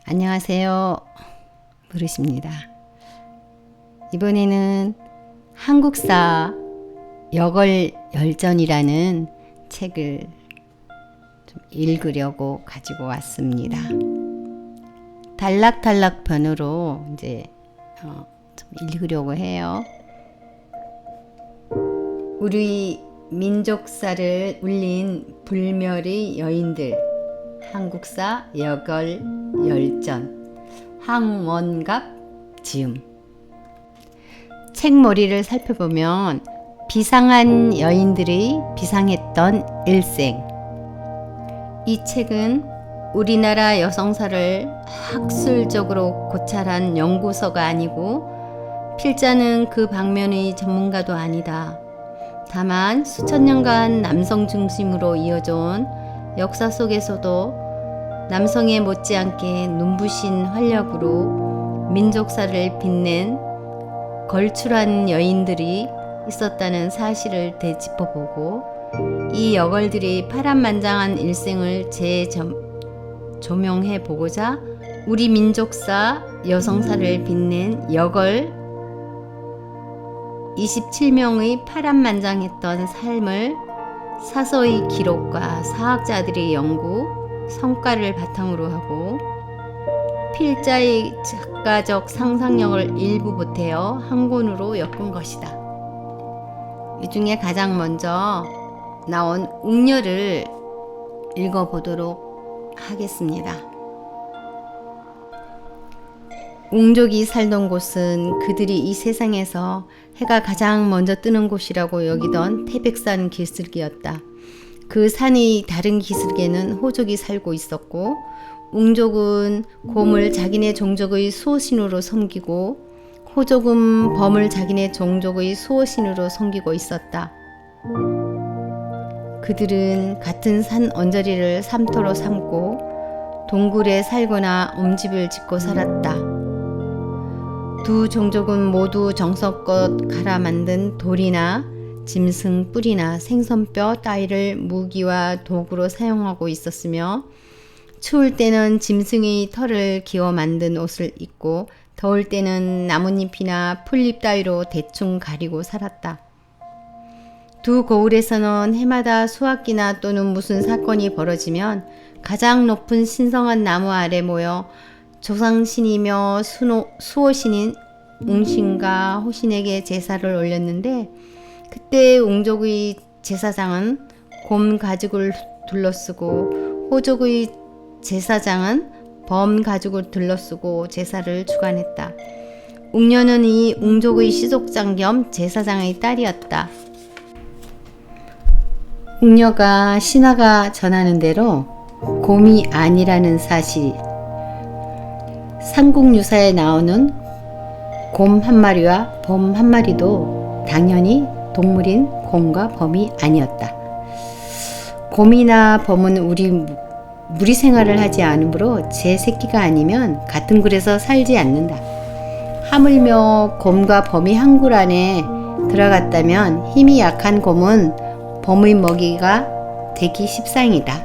안녕하세요. 무릇입니다. 이번에는 한국사 여걸열전이라는 책을 좀 읽으려고 가지고 왔습니다. 단락단락 편으로 이제 좀 읽으려고 해요. 우리 민족사를 울린 불멸의 여인들, 한국사 여걸열전, 황원갑 지음. 책머리를 살펴보면 비상한 여인들의 비상했던 일생. 이 책은 우리나라 여성사를 학술적으로 고찰한 연구서가 아니고 필자는 그 방면의 전문가도 아니다. 다만 수천 년간 남성 중심으로 이어져온 역사 속에서도 남성에 못지않게 눈부신 활력으로 민족사를 빛낸 걸출한 여인들이 있었다는 사실을 되짚어보고 이 여걸들이 파란만장한 일생을 재조명해 보고자 우리 민족사 여성사를 빛낸 여걸 27명의 파란만장했던 삶을 사서의 기록과 사학자들의 연구, 성과를 바탕으로 하고 필자의 작가적 상상력을 일부 보태어 한 권으로 엮은 것이다. 이 중에 가장 먼저 나온 웅녀를 읽어보도록 하겠습니다. 웅족이 살던 곳은 그들이 이 세상에서 해가 가장 먼저 뜨는 곳이라고 여기던 태백산 기슭이었다. 그 산의 다른 기슭에는 호족이 살고 있었고 웅족은 곰을 자기네 종족의 수호신으로 섬기고 호족은 범을 자기네 종족의 수호신으로 섬기고 있었다. 그들은 같은 산 언저리를 삼터로 삼고 동굴에 살거나 엄집을 짓고 살았다. 두 종족은 모두 정성껏 갈아 만든 돌이나 짐승 뿔이나 생선뼈 따위를 무기와 도구로 사용하고 있었으며 추울 때는 짐승의 털을 기워 만든 옷을 입고 더울 때는 나뭇잎이나 풀잎 따위로 대충 가리고 살았다. 두 거울에서는 해마다 수학기나 또는 무슨 사건이 벌어지면 가장 높은 신성한 나무 아래 모여 조상신이며 수호신인 웅신과 호신에게 제사를 올렸는데 그때 웅족의 제사장은 곰 가죽을 둘러쓰고 호족의 제사장은 범 가죽을 둘러쓰고 제사를 주관했다. 웅녀는 이 웅족의 시족장 겸 제사장의 딸이었다. 웅녀가 신하가 전하는 대로 곰이 아니라는 사실, 삼국유사에 나오는 곰 한 마리와 범 한 마리도 당연히 동물인 곰과 범이 아니었다. 곰이나 범은 무리 생활을 하지 않으므로 제 새끼가 아니면 같은 굴에서 살지 않는다. 하물며 곰과 범이 한 굴 안에 들어갔다면 힘이 약한 곰은 범의 먹이가 되기 십상이다.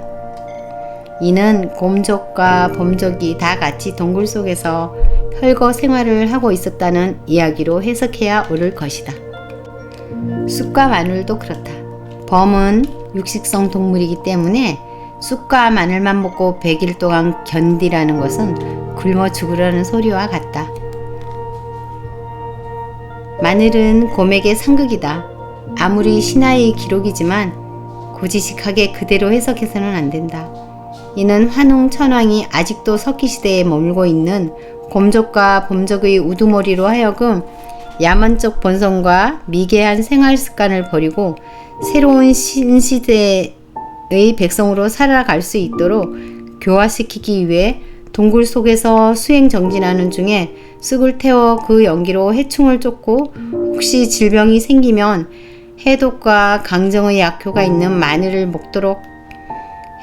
이는 곰족과 범족이 다 같이 동굴 속에서 혈거 생활을 하고 있었다는 이야기로 해석해야 옳을 것이다. 쑥과 마늘도 그렇다. 범은 육식성 동물이기 때문에 쑥과 마늘만 먹고 100일 동안 견디라는 것은 굶어 죽으라는 소리와 같다. 마늘은 곰에게 상극이다. 아무리 신화의 기록이지만 고지식하게 그대로 해석해서는 안 된다. 이는 환웅 천황이 아직도 석기시대에 머물고 있는 곰족과 범족의 우두머리로 하여금 야만적 본성과 미개한 생활 습관을 버리고 새로운 신시대의 백성으로 살아갈 수 있도록 교화시키기 위해 동굴 속에서 수행정진하는 중에 쑥을 태워 그 연기로 해충을 쫓고 혹시 질병이 생기면 해독과 강정의 약효가 있는 마늘을 먹도록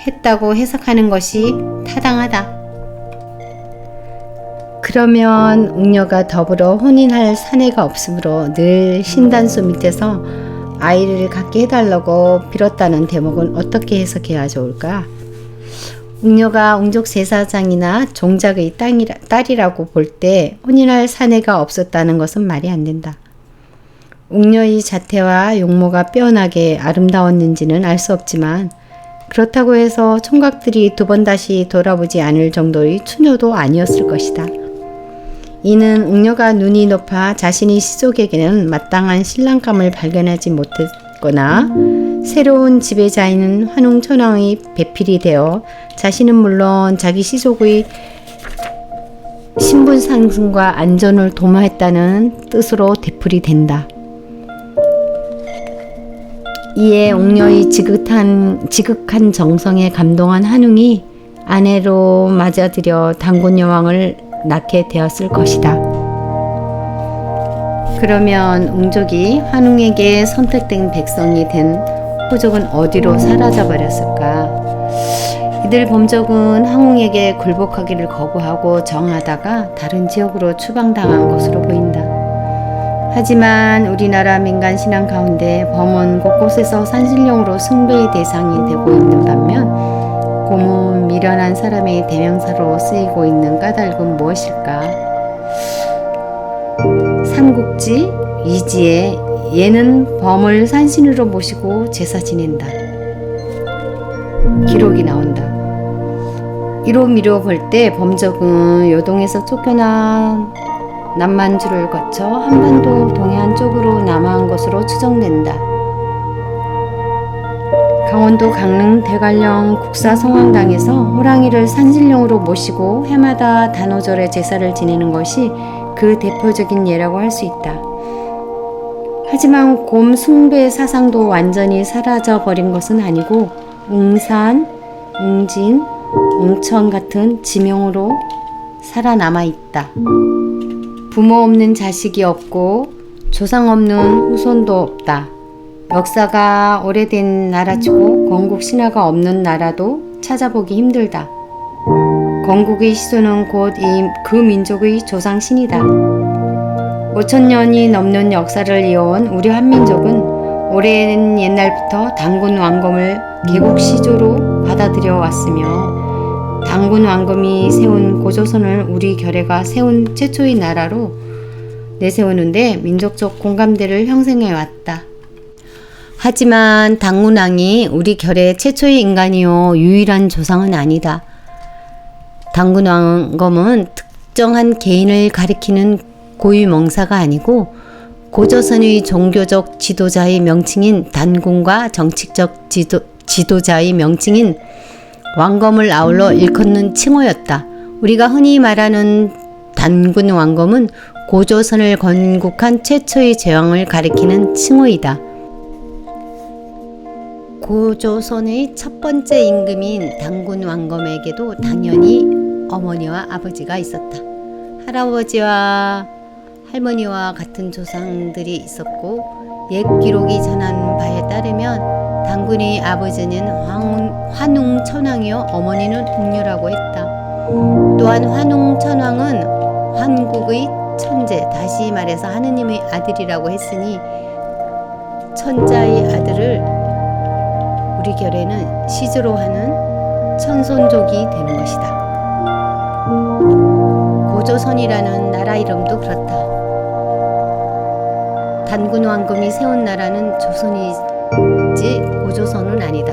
했다고 해석하는 것이 타당하다. 그러면 웅녀가 더불어 혼인할 사내가 없으므로 늘 신단수 밑에서 아이를 갖게 해달라고 빌었다는 대목은 어떻게 해석해야 좋을까? 웅녀가 웅족 제사장이나 종작의 딸이라고 볼 때 혼인할 사내가 없었다는 것은 말이 안 된다. 웅녀의 자태와 용모가 빼어나게 아름다웠는지는 알 수 없지만 그렇다고 해서 총각들이 두 번 다시 돌아보지 않을 정도의 처녀도 아니었을 것이다. 이는 웅녀가 눈이 높아 자신의 시족에게는 마땅한 신랑감을 발견하지 못했거나 새로운 지배자인 환웅천왕의 배필이 되어 자신은 물론 자기 시족의 신분 상승과 안전을 도모했다는 뜻으로 되풀이 된다. 이에 웅녀의 지극한 정성에 감동한 한웅이 아내로 맞아들여 단군 여왕을 낳게 되었을 것이다. 그러면 웅족이 한웅에게 선택된 백성이 된 호족은 어디로 사라져 버렸을까? 이들 범족은 한웅에게 굴복하기를 거부하고 정하다가 다른 지역으로 추방당한 것으로 보인다. 하지만 우리나라 민간 신앙 가운데 범은 곳곳에서 산신령으로 숭배의 대상이 되고 있는 반면 곰은 미련한 사람의 대명사로 쓰이고 있는 까닭은 무엇일까? 삼국지 2지에 얘는 범을 산신으로 모시고 제사 지낸다. 기록이 나온다. 이로 볼 때 범적은 요동에서 쫓겨난 남만주를 거쳐 한반도 동해안 쪽으로 남하한 것으로 추정된다. 강원도 강릉 대관령 국사성황당에서 호랑이를 산신령으로 모시고 해마다 단오절에 제사를 지내는 것이 그 대표적인 예라고 할 수 있다. 하지만 곰 숭배 사상도 완전히 사라져 버린 것은 아니고 웅산, 웅진, 웅천 같은 지명으로 살아남아 있다. 부모 없는 자식이 없고 조상 없는 후손도 없다. 역사가 오래된 나라치고 건국 신화가 없는 나라도 찾아보기 힘들다. 건국의 시조는 곧 그 민족의 조상신이다. 5,000년이 넘는 역사를 이어온 우리 한민족은 오랜 옛날부터 단군 왕검을 개국 시조로 받아들여 왔으며 단군 왕검이 세운 고조선을 우리 결해가 세운 최초의 나라로 내세우는데 민족적 공감대를 형성해 왔다. 하지만 단군왕이 우리 결의 최초의 인간이요 유일한 조상은 아니다. 단군 왕검은 특정한 개인을 가리키는 고유명사가 아니고 고조선의 종교적 지도자의 명칭인 단군과 정치적 지도자의 명칭인 왕검을 아울러 일컫는 칭호였다. 우리가 흔히 말하는 단군 왕검은 고조선을 건국한 최초의 제왕을 가리키는 칭호이다. 고조선의 첫 번째 임금인 단군 왕검에게도 당연히 어머니와 아버지가 있었다. 할아버지와 할머니와 같은 조상들이 있었고 옛 기록이 전한 바에 따르면 단군의 아버지는 환웅천왕이요 어머니는 웅녀라고 했다. 또한 환웅천왕은 환국의 천재, 다시 말해서 하느님의 아들이라고 했으니 천자의 아들을 우리 결에는 시조로 하는 천손족이 되는 것이다. 고조선이라는 나라 이름도 그렇다. 단군 왕검이 세운 나라는 조선이지 고조선은 아니다.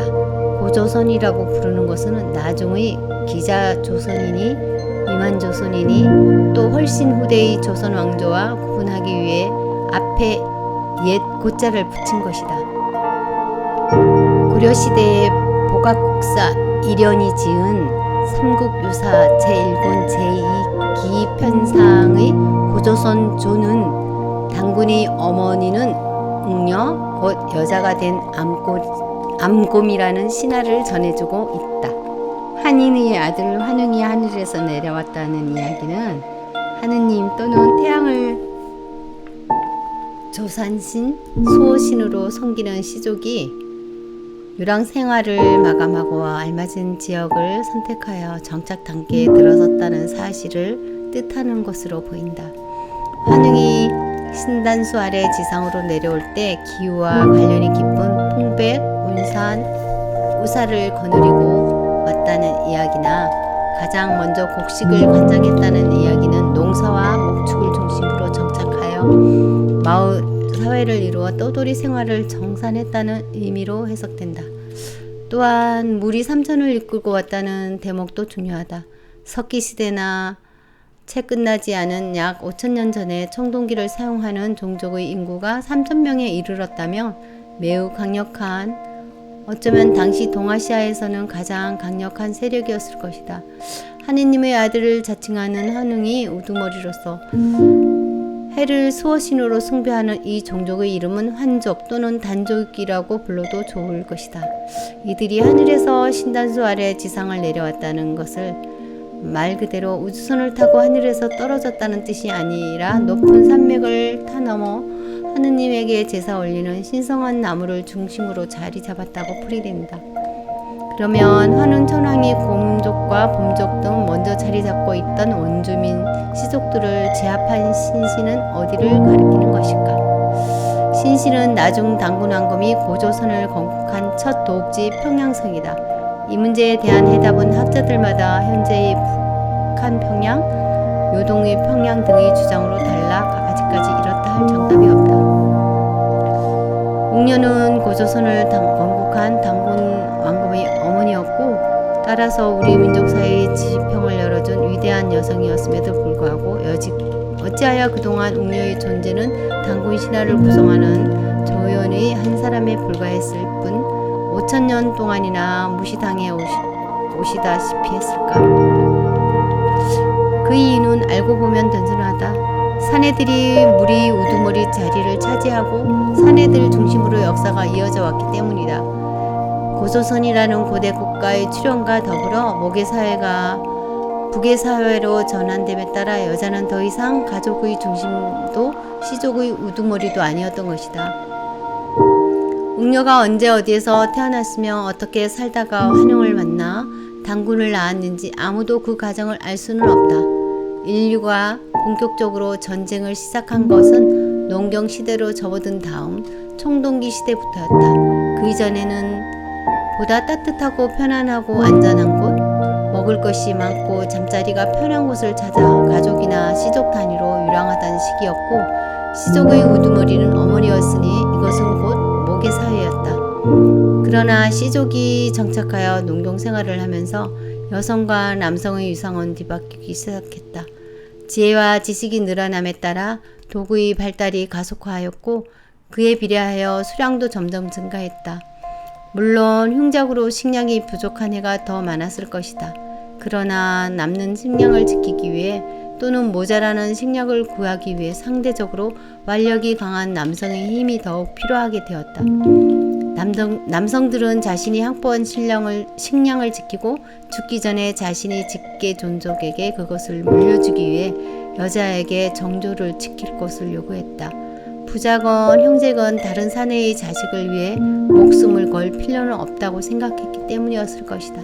고조선이라고 부르는 것은 나중의 기자 조선이니 이만조선이니 또 훨씬 후대의 조선 왕조와 구분하기 위해 앞에 옛 고자를 붙인 것이다. 고려시대의 복학국사 이련이 지은 삼국유사 제1권 제2 기편상의 고조선 조는 단군의 어머니는 웅녀 곧 여자가 된 암곰이라는 신화를 전해주고 있다. 한인의 아들 환웅이 하늘에서 내려왔다는 이야기는 하느님 또는 태양을 조산신, 수호신으로 섬기는 시족이 유랑 생활을 마감하고 알맞은 지역을 선택하여 정착 단계에 들어섰다는 사실을 뜻하는 것으로 보인다. 환웅이 신단수 아래 지상으로 내려올 때 기후와 관련이 깊은 풍백, 운산, 우사를 거느리고 지었다는 이야기나 가장 먼저 곡식을 관장했다는 이야기는 농사와 목축을 중심으로 정착하여 마을 사회를 이루어 떠돌이 생활을 정산했다는 의미로 해석된다. 또한 물이 삼천을 이끌고 왔다는 대목도 중요하다. 석기시대나 채 끝나지 않은 약 5천년 전에 청동기를 사용하는 종족의 인구가 3천명에 이르렀다면 매우 강력한, 어쩌면 당시 동아시아에서는 가장 강력한 세력이었을 것이다. 하느님의 아들을 자칭하는 환웅이 우두머리로서 해를 수호신으로 숭배하는 이 종족의 이름은 환족 또는 단족이라고 불러도 좋을 것이다. 이들이 하늘에서 신단수 아래 지상을 내려왔다는 것을 말 그대로 우주선을 타고 하늘에서 떨어졌다는 뜻이 아니라 높은 산맥을 타넘어 하느님에게 제사 올리는 신성한 나무를 중심으로 자리 잡았다고 풀이된다. 그러면 환웅 천왕이 곰족과 봄족 등 먼저 자리 잡고 있던 원주민 시족들을 제압한 신신은 어디를 가리키는 것일까? 신신은 나중 당군 왕검이 고조선을 건국한 첫 도읍지 평양성이다. 이 문제에 대한 해답은 학자들마다 현재의 북한 평양, 요동의 평양 등의 주장으로 달라 아직까지 이렇다 할 정답이 없다. 웅녀는 고조선을 건국한 당군 왕검의 어머니였고 따라서 우리 민족사회의 지평을 열어준 위대한 여성이었음에도 불구하고 어찌하여 그동안 웅녀의 존재는 당군 신화를 구성하는 조연의 한 사람에 불과했을 뿐 5천년 동안이나 무시당해 오시다시피 했을까? 그 이유는 알고 보면 단순하다. 사내들이 물이 우두머리 자리를 차지하고 사내들 중심으로 역사가 이어져 왔기 때문이다. 고조선이라는 고대 국가의 출현과 더불어 목의 사회가 북의 사회로 전환됨에 따라 여자는 더 이상 가족의 중심도 시족의 우두머리도 아니었던 것이다. 웅녀가 언제 어디에서 태어났으며 어떻게 살다가 환웅을 만나 당군을 낳았는지 아무도 그 과정을 알 수는 없다. 인류가 본격적으로 전쟁을 시작한 것은 농경 시대로 접어든 다음 청동기 시대부터였다. 그 이전에는 보다 따뜻하고 편안하고 안전한 곳, 먹을 것이 많고 잠자리가 편한 곳을 찾아 가족이나 시족 단위로 유랑하던 시기였고 시족의 우두머리는 어머니였으니 이것은 곧 목의 사회였다. 그러나 시족이 정착하여 농경 생활을 하면서 여성과 남성의 유상은 뒤바뀌기 시작했다. 지혜와 지식이 늘어남에 따라 도구의 발달이 가속화하였고 그에 비례하여 수량도 점점 증가했다. 물론 흉작으로 식량이 부족한 해가 더 많았을 것이다. 그러나 남는 식량을 지키기 위해 또는 모자라는 식량을 구하기 위해 상대적으로 완력이 강한 남성의 힘이 더욱 필요하게 되었다. 남성들은 자신이 확보한 식량을 지키고 죽기 전에 자신이 직계 존족에게 그것을 물려주기 위해 여자에게 정조를 지킬 것을 요구했다. 부자건 형제건 다른 사내의 자식을 위해 목숨을 걸 필요는 없다고 생각했기 때문이었을 것이다.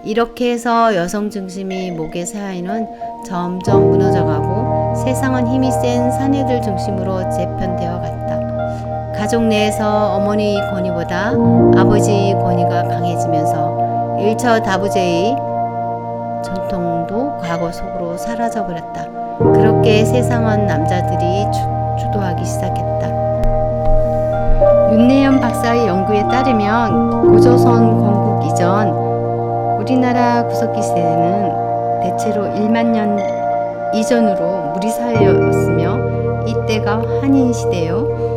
이렇게 해서 여성 중심의 목의 사회는 점점 무너져가고 세상은 힘이 센 사내들 중심으로 재편되어 갔다. 가족 내에서 어머니의 권위보다 아버지의 권위가 강해지면서 일처다부제의 전통도 과거 속으로 사라져버렸다. 그렇게 세상은 남자들이 주도하기 시작했다. 윤내현 박사의 연구에 따르면 고조선 건국 이전 우리나라 구석기 시대는 대체로 1만 년 이전으로 무리사회였으며 이때가 한인시대요.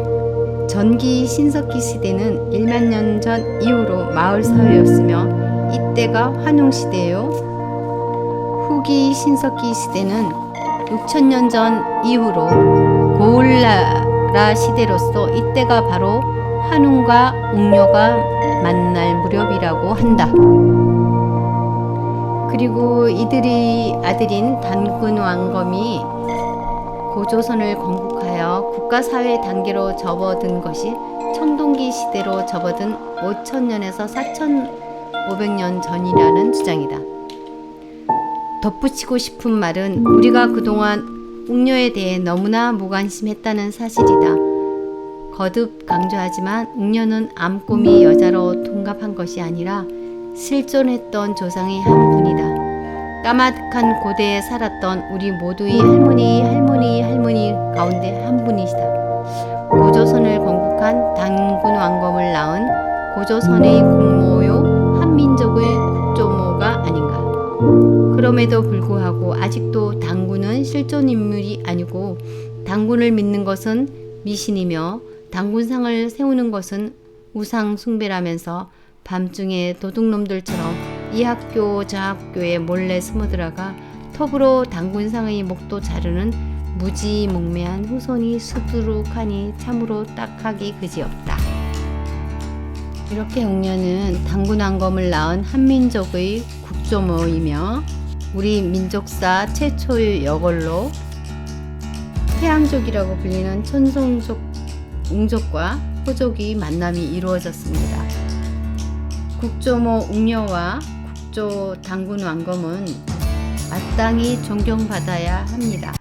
전기 신석기 시대는 1만 년 전 이후로 마을사회였으며 이때가 환웅시대요. 후기 신석기 시대는 6천년 전 이후로 고울나라 시대로서 이때가 바로 환웅과 웅녀가 만날 무렵이라고 한다. 그리고 이들의 아들인 단군 왕검이 고조선을 건국하여 국가사회 단계로 접어든 것이 청동기 시대로 접어든 5천년에서 4,500년 전이라는 주장이다. 덧붙이고 싶은 말은 우리가 그동안 웅녀에 대해 너무나 무관심했다는 사실이다. 거듭 강조하지만 웅녀는 암꼬미 여자로 둔갑한 것이 아니라 실존했던 조상이 한 분이다. 까마득한 고대에 살았던 우리 모두의 할머니 가운데 한 분이시다. 고조선을 건국한 단군 왕검을 낳은 고조선의 공모요 한민족의 국조모가 아닌가. 그럼에도 불구하고 아직도 단군은 실존 인물이 아니고 단군을 믿는 것은 미신이며 단군상을 세우는 것은 우상 숭배라면서 밤중에 도둑놈들처럼 이 학교 저 학교에 몰래 숨어들어가 톱으로 단군상의 목도 자르는 무지몽매한 후손이 수두룩하니 참으로 딱하기 그지없다. 이렇게 웅녀는 단군왕검을 낳은 한민족의 국조모이며 우리 민족사 최초의 여걸로 태양족이라고 불리는 천송족 웅족과 호족이 만남이 이루어졌습니다. 국조모 웅녀와 국조 단군 왕검은 마땅히 존경받아야 합니다.